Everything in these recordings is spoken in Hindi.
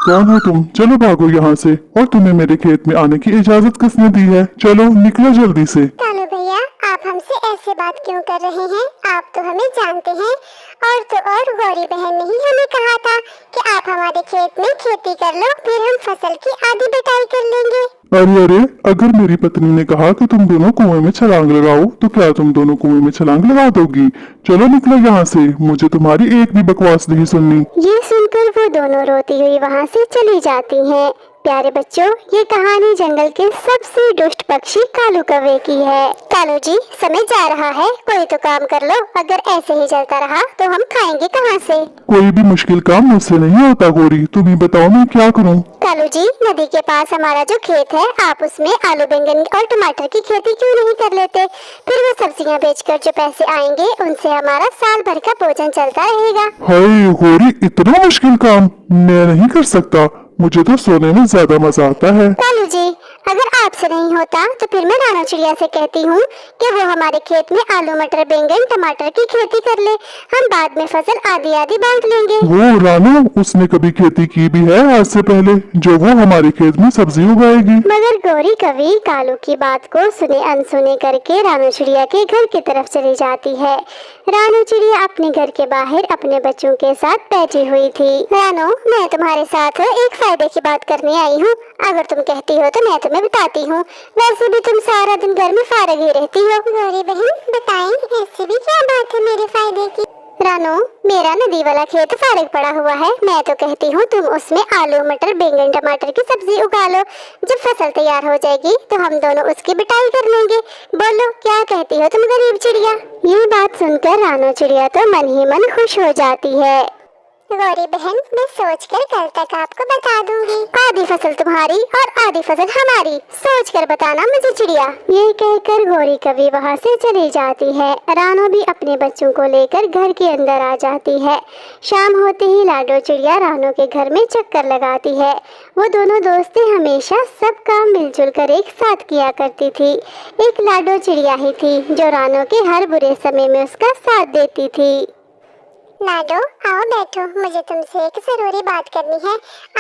कौन हो तुम? चलो भागो यहाँ से। और तुम्हें मेरे खेत में आने की इजाजत किसने दी है? चलो निकलो जल्दी से। कालू भैया, आप हमसे ऐसे बात क्यों कर रहे हैं? आप तो हमें जानते हैं। और तो और गौरी बहन ने ही हमें कहा था कि आप हमारे खेत में खेती कर लो, फिर हम फसल की आधी बटाई कर लेंगे। अरे अरे, अगर मेरी पत्नी ने कहा कि तुम दोनों कुएं में छलांग लगाओ तो क्या तुम दोनों कुएं में छलांग लगा दोगी? चलो निकलो यहाँ से, मुझे तुम्हारी एक भी बकवास नहीं सुननी। ये सुनकर वो दोनों रोती हुई वहाँ से चली जाती हैं। प्यारे बच्चों, ये कहानी जंगल के सबसे दुष्ट पक्षी कालू कौवे की है। कालू जी, समय जा रहा है, कोई तो काम कर लो। अगर ऐसे ही चलता रहा तो हम खाएंगे कहाँ से? कोई भी मुश्किल काम मुझसे नहीं होता गौरी, तुम ही बताओ मैं क्या करूँ? कालू जी, नदी के पास हमारा जो खेत है, आप उसमें आलू बैंगन और टमाटर की खेती क्यों नहीं कर लेते? फिर वो सब्जियां बेचकर जो पैसे आएंगे उनसे हमारा साल भर का भोजन चलता रहेगा। हाय गौरी, इतना मुश्किल काम मैं नहीं कर सकता, मुझे तो सोने में ज्यादा मजा आता है। कालू जी, अगर आपसे नहीं होता तो फिर मैं राणा चिड़िया से कहती हूँ कि वो हमारे खेत में आलू मटर बैंगन टमाटर की खेती कर ले। हम बाद में फसल आधी आधी बांट लेंगे। वो रानू, उसने कभी खेती की भी है आज से पहले, जो वो हमारे खेत में सब्जी उगाएगी? मगर गौरी कवि कालू की बात को सुने अनसुने करके रानू चिड़िया के घर की तरफ चली जाती है। रानू चिड़िया अपने घर के बाहर अपने बच्चों के साथ बैठी हुई थी। रानू, मैं तुम्हारे साथ एक फायदे की बात करने आई हूँ। अगर तुम कहती हो तो मैं तुम्हें बताती हूँ। वैसे भी तुम सारा दिन घर में फारग ही रहती हो। गौरी बहन बताएं, ऐसी भी क्या बात है मेरे फायदे की? रानू, मेरा नदी वाला खेत फारग पड़ा हुआ है। मैं तो कहती हूँ तुम उसमें आलू मटर बैंगन टमाटर की सब्जी उगा लो। जब फसल तैयार हो जाएगी तो हम दोनों उसकी बिटाई कर लेंगे। बोलो, क्या कहती हो तुम गरीब चिड़िया? ये बात सुनकर रानू चिड़िया तो मन ही मन खुश हो जाती है। गौरी बहन, मैं सोचकर कल तक आपको बता दूंगी। आधी फसल तुम्हारी और आधी फसल हमारी, सोचकर बताना मुझे चिड़िया। ये कहकर गौरी कवि वहाँ से चली जाती है। रानू भी अपने बच्चों को लेकर घर के अंदर आ जाती है। शाम होते ही लाडो चिड़िया रानू के घर में चक्कर लगाती है। वो दोनों दोस्तें हमेशा सब काम मिलजुल कर एक साथ किया करती थी। एक लाडो चिड़िया ही थी जो रानू के हर बुरे समय में उसका साथ देती थी। लाडो, आओ बैठो, मुझे तुमसे एक जरूरी बात करनी है।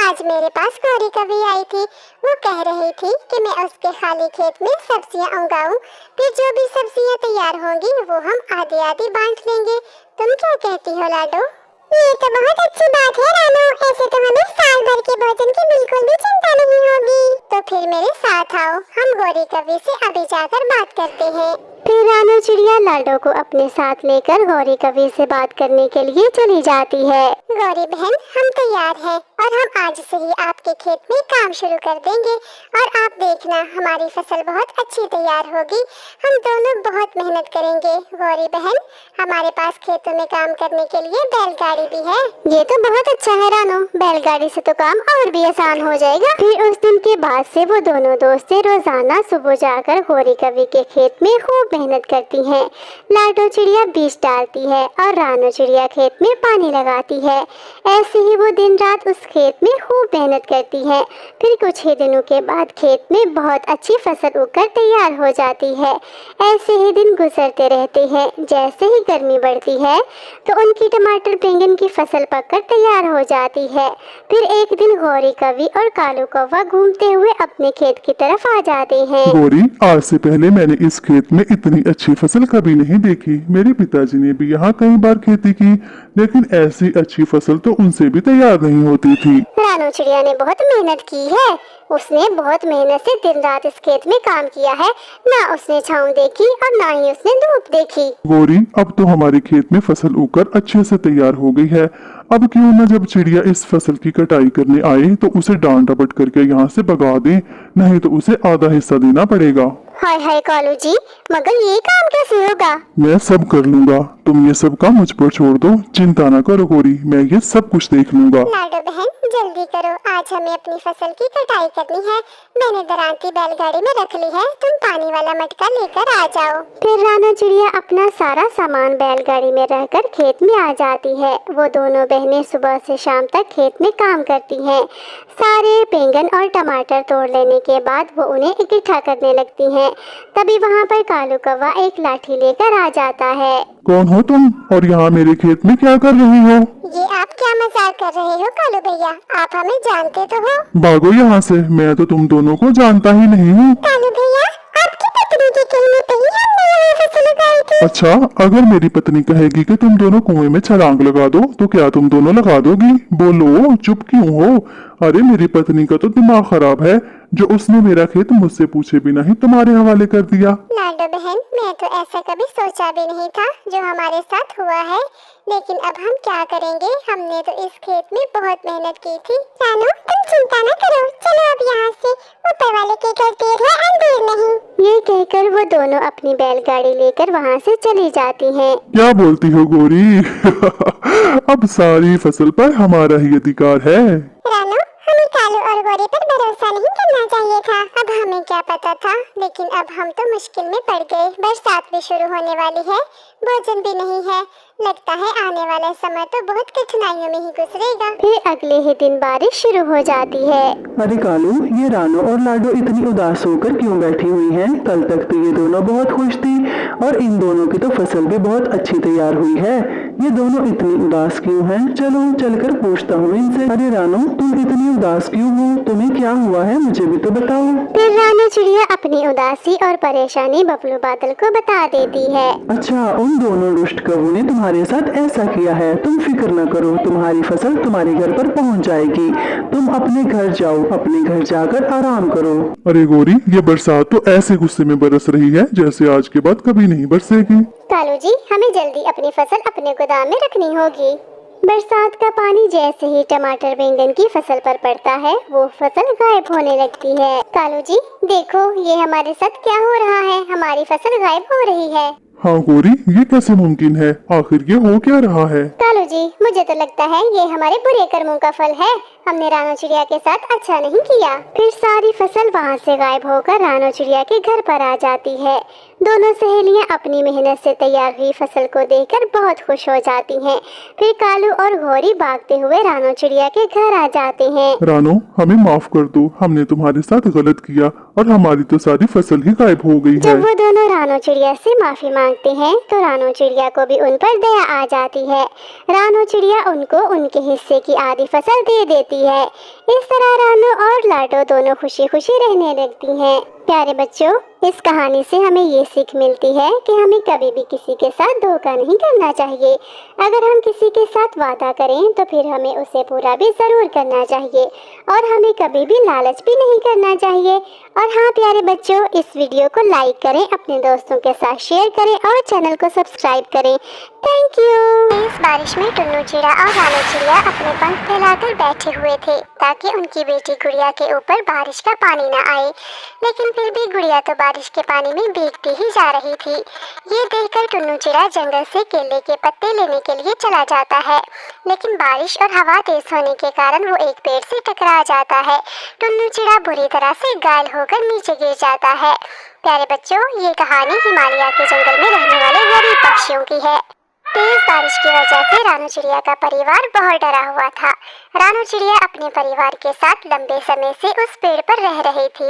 आज मेरे पास गौरी कवि आई थी। वो कह रही थी कि मैं उसके खाली खेत में सब्जियां उगाऊं, फिर जो भी सब्जियां तैयार होंगी वो हम आधी आधी बांट लेंगे। तुम क्या कहती हो लाडो? ये तो बहुत अच्छी बात है रानू, ऐसे तो हमें साल भर के भोजन की बिल्कुल भी चिंता नहीं होगी। तो फिर मेरे साथ आओ, हम गौरी कवि से अभी जाकर बात करते हैं। फिर रानू चिड़िया लाडो को अपने साथ लेकर गौरी कवि से बात करने के लिए चली जाती है। गौरी बहन, हम तैयार हैं और हम आज से ही आपके खेत में काम शुरू कर देंगे और आप देखना हमारी फसल बहुत अच्छी तैयार होगी। हम दोनों बहुत मेहनत करेंगे। गौरी बहन, हमारे पास खेतों में काम करने के लिए बैलगाड़ी भी है। ये तो बहुत अच्छा है रानू, बैलगाड़ी से तो काम और भी आसान हो जाएगा। फिर उस दिन के बाद से वो दोनों दोस्तें रोजाना सुबह जाकर गौरी कवि के खेत में खूब मेहनत करती हैं। लाडो चिड़िया बीज डालती है और रानू चिड़िया खेत में पानी लगाती है। ऐसे ही वो दिन रात उस खेत में खूब मेहनत करती है। फिर कुछ ही दिनों के बाद खेत में बहुत अच्छी फसल उगकर तैयार हो जाती है। ऐसे ही दिन गुजरते रहते हैं। जैसे ही गर्मी बढ़ती है तो उनकी टमाटर बैंगन की फसल पककर तैयार हो जाती है। फिर एक दिन गौरी कवि और कालू कौवा घूमते हुए अपने खेत की तरफ आ जाते हैं। गौरी, आज से पहले मैंने इस खेत में इतनी अच्छी फसल कभी नहीं देखी। मेरे पिताजी ने भी यहाँ कई बार खेती की, लेकिन ऐसी अच्छी फसल तो उनसे भी तैयार नहीं होती थी। रानू चिड़िया ने बहुत मेहनत की है। उसने बहुत मेहनत से दिन रात इस खेत में काम किया है। ना उसने छांव देखी और ना ही उसने धूप देखी। गौरी, अब तो हमारे खेत में फसल उगकर अच्छे से तैयार हो गई है। अब क्यों न जब चिड़िया इस फसल की कटाई करने आए तो उसे डांट डपट करके यहाँ से भगा दे, नहीं तो उसे आधा हिस्सा देना पड़ेगा। हाय हाय कालू जी, मगर ये काम कैसे होगा? मैं सब कर लूंगा, तुम ये सब काम मुझ पर छोड़ दो। चिंता न करो गौरी, मैं ये सब कुछ देख लूंगा। लाडो बहन, जल्दी करो, आज हमें अपनी फसल की कटाई करनी है। मैंने दरांती बैलगाड़ी में रख ली है, तुम पानी वाला मटका लेकर आ जाओ। फिर रानू चिड़िया अपना सारा सामान बैलगाड़ी में रहकर खेत में आ जाती है। वो दोनों बहनें सुबह से शाम तक खेत में काम करती हैं। सारे बैंगन और टमाटर तोड़ लेने के बाद वो उन्हें इकट्ठा करने लगती हैं। तभी वहाँ पर कालू कौवा एक लाठी लेकर आ जाता है। कौन हो तुम और यहाँ मेरे खेत में क्या कर रही हो? ये आप क्या क्या मजाक कर रहे हो कालू भैया? आप हमें जानते तो हो। भागो यहाँ से, मैं तो तुम दोनों को जानता ही नहीं हूँ। कालू भैया, आपकी पत्नी के कहने पे ही हमने यहाँ फसल उगाई थी। अच्छा, अगर मेरी पत्नी कहेगी कि तुम दोनों कुएं में छलांग लगा दो तो क्या तुम दोनों लगा दोगी? बोलो, चुप क्यों हो? अरे मेरी पत्नी का तो दिमाग खराब है, जो उसने मेरा खेत मुझसे पूछे बिना ही तुम्हारे हवाले कर दिया। लाडो बहन, मैं तो ऐसा कभी सोचा भी नहीं था जो हमारे साथ हुआ है, लेकिन अब हम क्या करेंगे? हमने तो इस खेत में बहुत मेहनत की थी। रानू, तुम चिंता न करो, चलो अब यहाँ से, ऊपर वाले के घर देर है अंधेर नहीं। ये कहकर वो दोनों अपनी बैलगाड़ी लेकर वहाँ से चली जाती हैं। क्या बोलती हो गोरी? अब सारी फसल पर हमारा ही अधिकार है। रानू, हमें कालू और गोरी पर भरोसा नहीं करना चाहिए था। अब हमें क्या पता था, लेकिन अब हम तो मुश्किल में पड़ गए। बरसात भी शुरू होने वाली है, भोजन भी नहीं है। लगता है आने वाला समय तो बहुत कठिनाइयों में ही गुजरेगा। फिर अगले ही दिन बारिश शुरू हो जाती है। अरे कालू, ये रानू और लाडो इतनी उदास होकर क्यों बैठी हुई हैं? कल तक तो ये दोनों बहुत खुश थी और इन दोनों की तो फसल भी बहुत अच्छी तैयार हुई है। ये दोनों इतनी उदास क्यों हैं? चलो चलकर पूछता हूँ इनसे। अरे रानू, तुम इतनी उदास क्यों हो? तुम्हें क्या हुआ है, मुझे भी तो बताओ। फिर रानू चिड़िया अपनी उदासी और परेशानी बबलू बादल को बता देती है। अच्छा, उन दोनों दुष्ट कवों ने तुम्हारे साथ ऐसा किया है। तुम फिक्र न करो, तुम्हारी फसल तुम्हारे घर पर पहुंच जाएगी। तुम अपने घर जाओ, अपने घर जाकर आराम करो। अरे गोरी, ये बरसात तो ऐसे गुस्से में बरस रही है जैसे आज के बाद कभी नहीं बरसेगी। कालू जी, हमें जल्दी अपनी फसल अपने गोदाम में रखनी होगी। बरसात का पानी जैसे ही टमाटर बैंगन की फसल पर पड़ता है, वो फसल गायब होने लगती है। कालू जी, देखो ये हमारे साथ क्या हो रहा है, हमारी फसल गायब हो रही है। हाँ गोरी, ये कैसे मुमकिन है? आखिर ये हो क्या रहा है? कालू जी, मुझे तो लगता है ये हमारे बुरे कर्मों का फल है। हमने रानो चिड़िया के साथ अच्छा नहीं किया। फिर सारी फसल वहाँ से गायब होकर रानो चिड़िया के घर पर आ जाती है। दोनों सहेलियाँ अपनी मेहनत से तैयार हुई फसल को देखकर बहुत खुश हो जाती हैं। फिर कालू और घोरी भागते हुए रानो चिड़िया के घर आ जाते हैं। रानो, हमें माफ कर दो, हमने तुम्हारे साथ गलत किया और हमारी तो सारी फसल ही गायब हो गई है। जब वो दोनों रानो चिड़िया से माफी मांगते हैं तो रानो चिड़िया को भी उन पर दया आ जाती है। रानो चिड़िया उनको उनके हिस्से की आधी फसल दे देती है। इस तरह रानो और लाडो दोनों खुशी खुशी रहने लगती हैं। प्यारे बच्चों, इस कहानी से हमें ये सीख मिलती है कि हमें कभी भी किसी के साथ धोखा नहीं करना चाहिए। अगर हम किसी के साथ वादा करें तो फिर हमें उसे पूरा भी ज़रूर करना चाहिए और हमें कभी भी लालच भी नहीं करना चाहिए। और हाँ प्यारे बच्चों, इस वीडियो को लाइक करें, अपने दोस्तों के साथ शेयर करें और चैनल को सब्सक्राइब करें। Thank you. इस बारिश में टुन्नू चिड़ा और रानो चिड़िया अपने पंख फैलाकर बैठे हुए थे ताकि उनकी बेटी गुड़िया के ऊपर बारिश का पानी न आए, लेकिन फिर भी गुड़िया तो बारिश के पानी में भीगती ही जा रही थी। ये देखकर टुन्नू चिड़ा जंगल से केले के पत्ते लेने के लिए चला जाता है, लेकिन बारिश और हवा तेज होने के कारण वो एक पेड़ से टकरा जाता है। टुन्नू चिड़ा बुरी तरह से घायल होकर नीचे गिर जाता है। प्यारे बच्चों, ये कहानी हिमालय के जंगल में रहने वाले गरीब पक्षियों की है। तेज बारिश की वजह से रानो चिड़िया का परिवार बहुत डरा हुआ था। रानो चिड़िया अपने परिवार के साथ लंबे समय से उस पेड़ पर रह रही थी।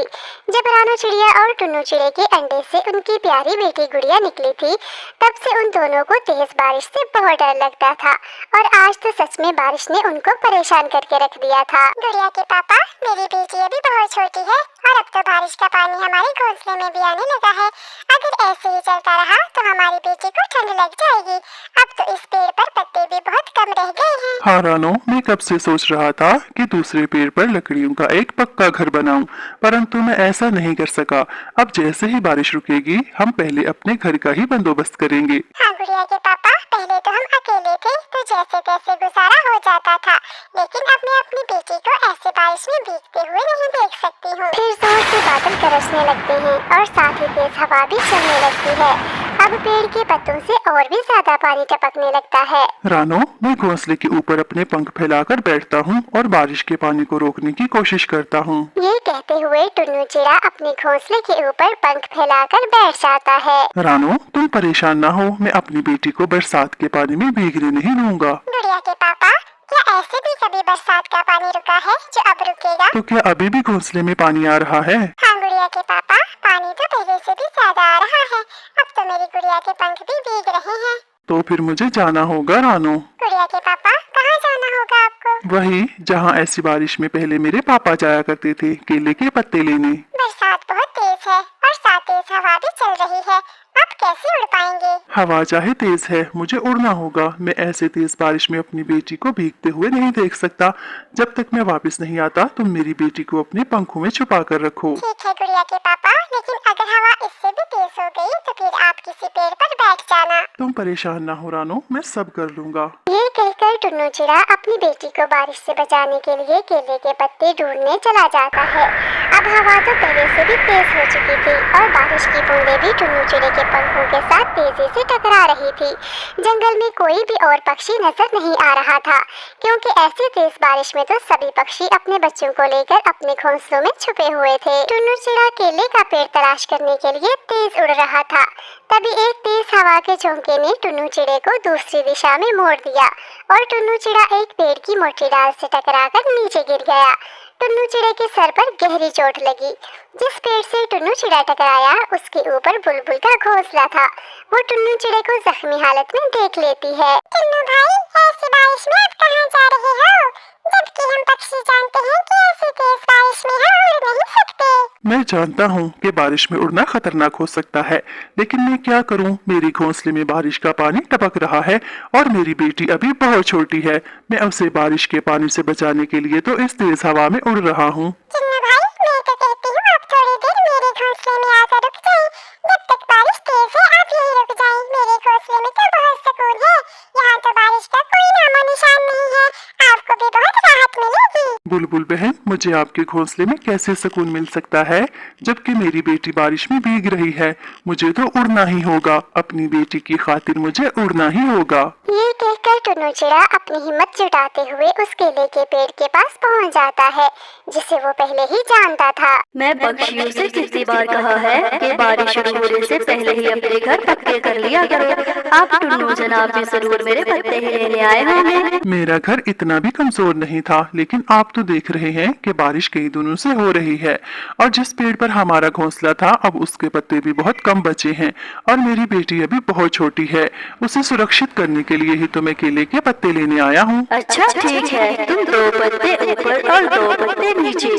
जब रानो चिड़िया और टुन्नू चिड़े के अंडे से उनकी प्यारी बेटी गुड़िया निकली थी, तब से उन दोनों को तेज बारिश से बहुत डर लगता था और आज तो सच में बारिश ने उनको परेशान करके रख दिया था। गुड़िया के पापा, मेरी बेटी अभी बहुत छोटी है और अब तो बारिश का पानी हमारे घोंसले में भी आने लगा है। अगर ऐसे ही चलता रहा तो हमारी बेटी को ठंड लग जाएगी। अब तो इस पेड़ पर पत्ते भी बहुत कम रह गए हैं। हाँ रानो, मैं कब से सोच रहा था कि दूसरे पेड़ पर लकड़ियों का एक पक्का घर बनाऊं, परंतु मैं ऐसा नहीं कर सका। अब जैसे ही बारिश रुकेगी, हम पहले अपने घर का ही बंदोबस्त करेंगे। हाँ गुड़िया के पापा, पहले तो हम अकेले थे तो जैसे तैसे गुजारा हो जाता था, लेकिन अब मैं अपनी बेटी को ऐसे बारिश में भीगते हुए नहीं देख सकती हूँ। फिर जोर से बादल गरजने लगते हैं और साथ ही तेज हवा भी चलने लगती है। अब पेड़ के पत्तों से और भी ज्यादा पानी टपकने लगता है। रानो, मैं घोंसले के ऊपर अपने पंख फैलाकर बैठता हूँ और बारिश के पानी को रोकने की कोशिश करता हूँ। ये कहते हुए टुन्नू चिड़ा अपने घोंसले के ऊपर पंख फैलाकर बैठ जाता है। रानो, तुम परेशान ना हो, मैं अपनी बेटी को बरसात के पानी में भीगने नहीं दूंगा। गुड़िया के पापा, क्या ऐसे भी कभी बरसात का पानी रुका है जो अब रुकेगा? तो क्या अभी भी घोंसले में पानी आ रहा है? हाँ गुड़िया के पापा, पानी तो पहले से भी ज्यादा आ रहा है। अब तो मेरी गुड़िया के पंख भी भीग रहे हैं। तो फिर मुझे जाना होगा रानो। गुड़िया के पापा, कहाँ कहाँ जाना होगा आपको? वही जहाँ ऐसी बारिश में पहले मेरे पापा जाया करते थे केले के पत्ते लेने। बरसात बहुत तेज है और साथ तेज हवा भी चल रही है, आप कैसे उड़ पाएंगे? हवा चाहे तेज है, मुझे उड़ना होगा। मैं ऐसे तेज बारिश में अपनी बेटी को भीगते हुए नहीं देख सकता। जब तक मैं वापस नहीं आता तुम मेरी बेटी को अपने पंखों में छुपा कर रखो। ठीक है गुड़िया के पापा, लेकिन अगर हवा इससे भी तेज हो गई तो फिर आप किसी पेड़ पर बैठ जाना। तुम परेशान ना हो रानो, मैं सब कर लूँगा। ये कहकर टुन्नू चिड़ा अपनी बेटी को बारिश से बचाने के लिए केले के पत्ते ढूंढने चला जाता है। अब हवा तो पहले से भी तेज हो चुकी थी और बारिश की बूंदें भी टुन्नू चिड़े के पंखों के साथ तेजी से टकरा रही थी। जंगल में कोई भी और पक्षी नजर नहीं आ रहा था, क्योंकि ऐसी तेज बारिश में तो सभी पक्षी अपने बच्चों को लेकर अपने घोंसलों में छुपे हुए थे। टुन्नू चिड़ा केले का पेड़ तलाश करने के लिए तेज उड़ रहा था। तभी एक तेज हवा के झोंके ने टुन्नू चिड़े को दूसरी दिशा में मोड़ दिया और टुन्नू चिड़ा एक पेड़ की मोटी डाल से टकराकर नीचे गिर गया। टुन्नू चिड़े के सर पर गहरी चोट लगी। जिस पेड़ से टुन्नू चिड़ा टकराया उसके ऊपर बुलबुल का घोंसला था। वो टुन्नू चिड़े को जख्मी हालत में देख लेती है। टुन्नू भाई, ऐसी बारिश में आप कहाँ जा रहे हो? जबकि हम पक्षी जानते हैं कि ऐसी तेज बारिश में हम उड़ नहीं सकते। मैं जानता हूँ कि बारिश में उड़ना खतरनाक हो सकता है, लेकिन मैं क्या करूँ, मेरी घोंसले में बारिश का पानी टपक रहा है और मेरी बेटी अभी बहुत छोटी है। मैं उसे बारिश के पानी से बचाने के लिए तो इस तेज हवा में उड़ रहा हूँ। टुन्नू भाई, मैं तो कहती हूँ आप थोड़ी देर मेरे घोंसले में आकर रुक जाएं। जब तक बारिश तेज है आप यहीं रुक जाएं। मेरे घोंसले में तो बहुत सुकून है। यहाँ तो बारिश का कोई नामो निशान नहीं है। आपको भी बहुत राहत मिलेगी। बुलबुल बहन, मुझे आपके घोंसले में कैसे सुकून मिल सकता है जबकि मेरी बेटी बारिश में भीग रही है? मुझे तो उड़ना ही होगा, अपनी बेटी की खातिर मुझे उड़ना ही होगा। ये कहकर टुन्नू चिड़ा अपनी हिम्मत जुटाते हुए उस केले के पेड़ के पास पहुंच जाता है, जिसे वो पहले ही जानता था। मैं पक्षियों से कितनी बार कहा है कि बारिश शुरू होने से पहले ही अपने घर पक्के कर लिया करो। आप टुन्नू जनाब भी जरूर मेरे पत्ते ही लेने आए होंगे। मेरा घर इतना भी कमजोर नहीं था, लेकिन आप तो देख रहे हैं कि बारिश कई दिनों से हो रही है और जिस पेड़ पर हमारा घोंसला था अब उसके पत्ते भी बहुत कम बचे हैं और मेरी बेटी अभी बहुत छोटी है। उसे सुरक्षित करने के लिए ही तो मैं केले के पत्ते लेने आया हूँ। अच्छा ठीक है, तुम 2 पत्ते ऊपर और 2 पत्ते नीचे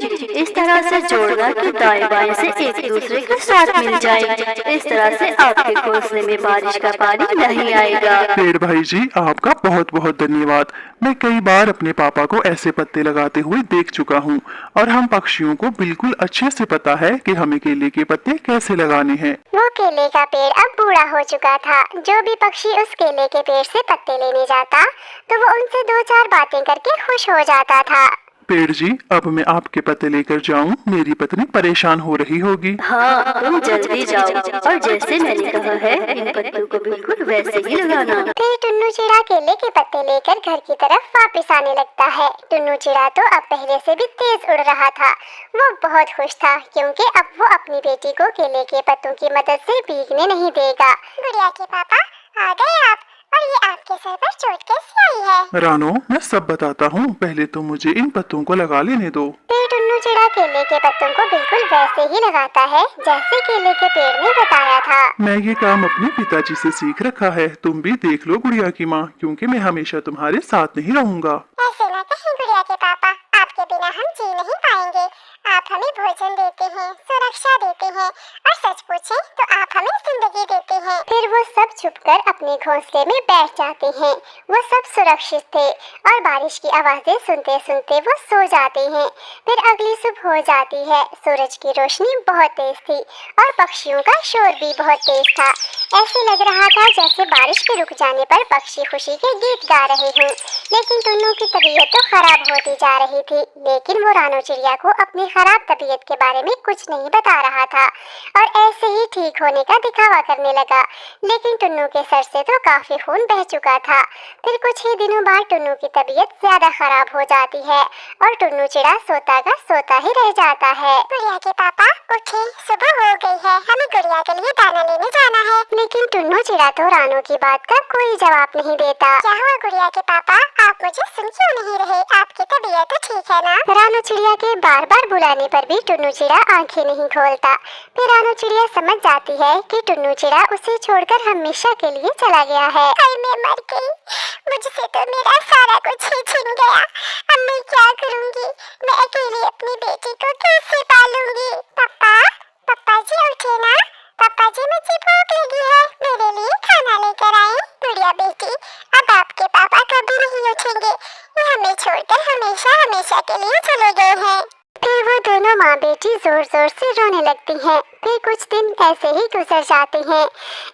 इस तरह से जोड़ना कि दाएं बाएं से एक दूसरे के साथ मिल जाए। इस तरह से आपके घोंसले में बारिश का पानी नहीं आएगा। पेड़ भाई जी, आपका बहुत बहुत धन्यवाद। मैं कई बार अपने पापा को ऐसे पत्ते लगाते हुए देख चुका हूँ और हम पक्षियों को बिल्कुल अच्छे से पता है कि हमें केले के पत्ते कैसे लगाने हैं। वो केले का पेड़ अब बूढ़ा हो चुका था। जो भी पक्षी उस केले के पेड़ से पत्ते लेने जाता तो वो उनसे 2-4 बातें करके खुश हो जाता था। पेड़ जी, अब मैं आपके पत्ते लेकर जाऊं? मेरी पत्नी परेशान हो रही होगी। हाँ, तुम जल्दी जाओ और जैसे मैंने कहा है इन पत्तों को बिल्कुल वैसे ही लगाना। फिर टुन्नू चिड़ा केले के पत्ते लेकर घर की तरफ वापस आने लगता है। टुन्नू चिड़ा तो अब पहले से भी तेज उड़ रहा था। वो बहुत खुश था क्योंकि अब वो अपनी बेटी को केले के पत्तों की मदद से भीगने नहीं देगा। गुड़िया के पापा, आ गए आप? और ये आपके सर पर चोट कैसे आई है? रानो, मैं सब बताता हूँ, पहले तो मुझे इन पत्तों को लगा लेने दो। फिर टुन्नू चिड़ा केले के पत्तों को बिल्कुल वैसे ही लगाता है जैसे केले के पेड़ ने बताया था। मैं ये काम अपने पिताजी से सीख रखा है। तुम भी देख लो गुड़िया की माँ, क्योंकि मैं हमेशा तुम्हारे साथ नहीं रहूँगा। ऐसे ना कहीं गुड़िया के पापा, आपके बिना हम जी नहीं पाएंगे। आप हमें भोजन देते हैं, सुरक्षा देते हैं और सच पूछें तो आप हमें जिंदगी देते हैं। फिर वो सब छुपकर अपने घोंसले में बैठ जाते हैं। वो सब सुरक्षित थे और बारिश की आवाजें सुनते सुनते वो सो जाते हैं। फिर अगली सुबह हो जाती है। सूरज की रोशनी बहुत तेज थी और पक्षियों का शोर भी बहुत तेज था। ऐसे लग रहा था जैसे बारिश के रुक जाने पर पक्षी खुशी के गीत गा रहे हों। लेकिन टुन्नू की तबीयत तो खराब होती जा रही थी। लेकिन वो रानो चिड़िया को अपनी खराब तबीयत के बारे में कुछ नहीं बता रहा था और ऐसे ही ठीक होने का दिखावा करने लगा। लेकिन टुन्नू के सर से तो काफी खून बह चुका था। फिर कुछ ही दिनों बाद टुन्नू की तबीयत ज्यादा खराब हो जाती है और टुन्नू चिड़ा सोता का सोता ही रह जाता है। गुड़िया के पापा उठे, सुबह हो गई है, हमें गुड़िया के लिए दाना लेने जाना है। लेकिन टुन्नू चिड़ा तो रानो की बात का कोई जवाब नहीं देता। क्या हुआ गुड़िया के पापा, आप मुझे सुन क्यों नहीं रहे? आपकी तबीयत तो ठीक है ना? रानो चिड़िया के बार बार बुलाने पर भी टुन्नू चिड़ा आंखें नहीं खोलता। फिर रानो चिड़िया समझ जाती है कि टुन्नू चिड़ा उसे छोड़कर हमेशा के लिए चला गया है। मैं मर गई, मुझसे तो मेरा सारा कुछ मुझे छिन गया। अब मैं क्या करूंगी? मैं अकेले अपनी बेटी को कैसे पालूंगी? पापा, पापा जी उठे ना। पापा जी, मुझे भूख लगी है, मेरे लिए खाना लेकर आए। गुड़िया बेटी, अब आपके पापा कभी नहीं उठेंगे, ये हमें छोड़कर हमेशा हमेशा के लिए चले गए हैं। फिर वो दोनों माँ बेटी जोर जोर से रोने लगती हैं। फिर कुछ दिन ऐसे ही गुजर जाते हैं।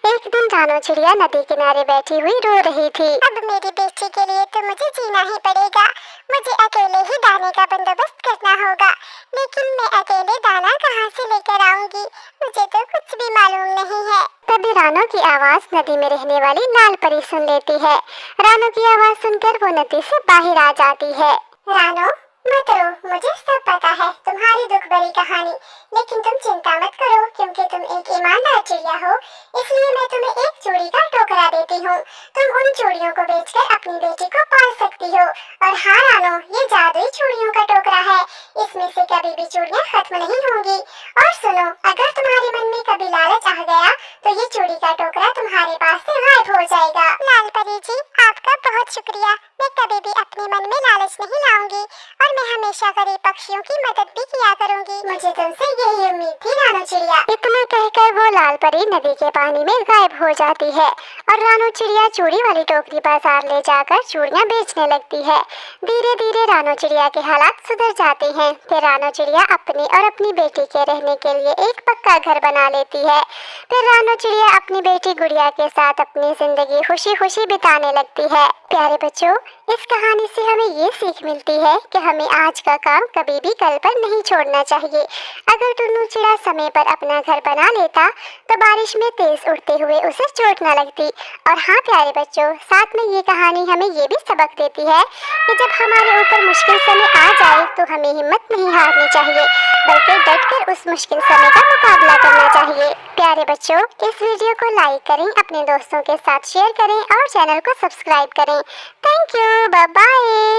एक दिन रानो चिड़िया नदी किनारे बैठी हुई रो रही थी। अब मेरी बेटी के लिए तो मुझे जीना ही पड़ेगा। मुझे अकेले ही दाने का बंदोबस्त करना होगा, लेकिन मैं अकेले दाना कहाँ से लेकर आऊंगी? मुझे तो कुछ भी मालूम नहीं है। तभी रानो की आवाज नदी में रहने वाली लाल परी सुन लेती है। रानो की आवाज सुनकर वो नदी से बाहर आ जाती है। रानो, मत रो, मुझे सब पता है तुम्हारी दुख भरी कहानी, लेकिन तुम चिंता मत करो, क्योंकि तुम एक ईमानदार चिड़िया हो, इसलिए मैं तुम्हें एक चूड़ी का टोकरा देती हूँ। तुम उन चूड़ियों को बेचकर अपनी बेटी को पाल सकती हो। और हाँ रानो, ये जादुई चूड़ियों का टोकरा है, इसमें से कभी भी चूड़ियाँ खत्म नहीं होंगी। और सुनो, अगर तुम्हारे मन में कभी लालच आ गया तो ये चूड़ी का टोकरा तुम्हारे पास से गायब हो जाएगा। लाल परी जी, आपका बहुत शुक्रिया। मैं कभी भी अपने मन में लालच नहीं लाऊंगी और मैं हमेशा गरीब पक्षियों की मदद भी किया करूंगी। मुझे तुमसे यही उम्मीद थी रानो चिड़िया। इतना कहकर वो लाल परी नदी के पानी में गायब हो जाती है और रानो चिड़िया चूड़ी वाली टोकरी बाजार ले जाकर चूड़ियाँ बेचने लगती है। धीरे धीरे रानो चिड़िया के हालात सुधर जाते हैं। फिर रानो चिड़िया अपनी और अपनी बेटी के रहने के लिए एक पक्का घर बना लेती है। फिर रानो चिड़िया अपनी बेटी गुड़िया के साथ अपनी जिंदगी खुशी खुशी बिताने लगती है। प्यारे बच्चों, इस कहानी से हमें ये सीख मिलती है कि हमें आज का काम कभी भी कल पर नहीं छोड़ना चाहिए। अगर टुन्नू चिड़ा समय पर अपना घर बना लेता तो बारिश में तेज उड़ते हुए उसे चोट न लगती। और हाँ प्यारे बच्चों, साथ में ये कहानी हमें ये भी सबक देती है कि जब हमारे ऊपर मुश्किल समय आ जाए तो हमें हिम्मत नहीं हारनी चाहिए, बल्कि डटकर उस मुश्किल समय का मुकाबला करना चाहिए। प्यारे बच्चों, इस वीडियो को लाइक करें, अपने दोस्तों के साथ शेयर करें और चैनल को सब्सक्राइब करें। Thank you, bye bye.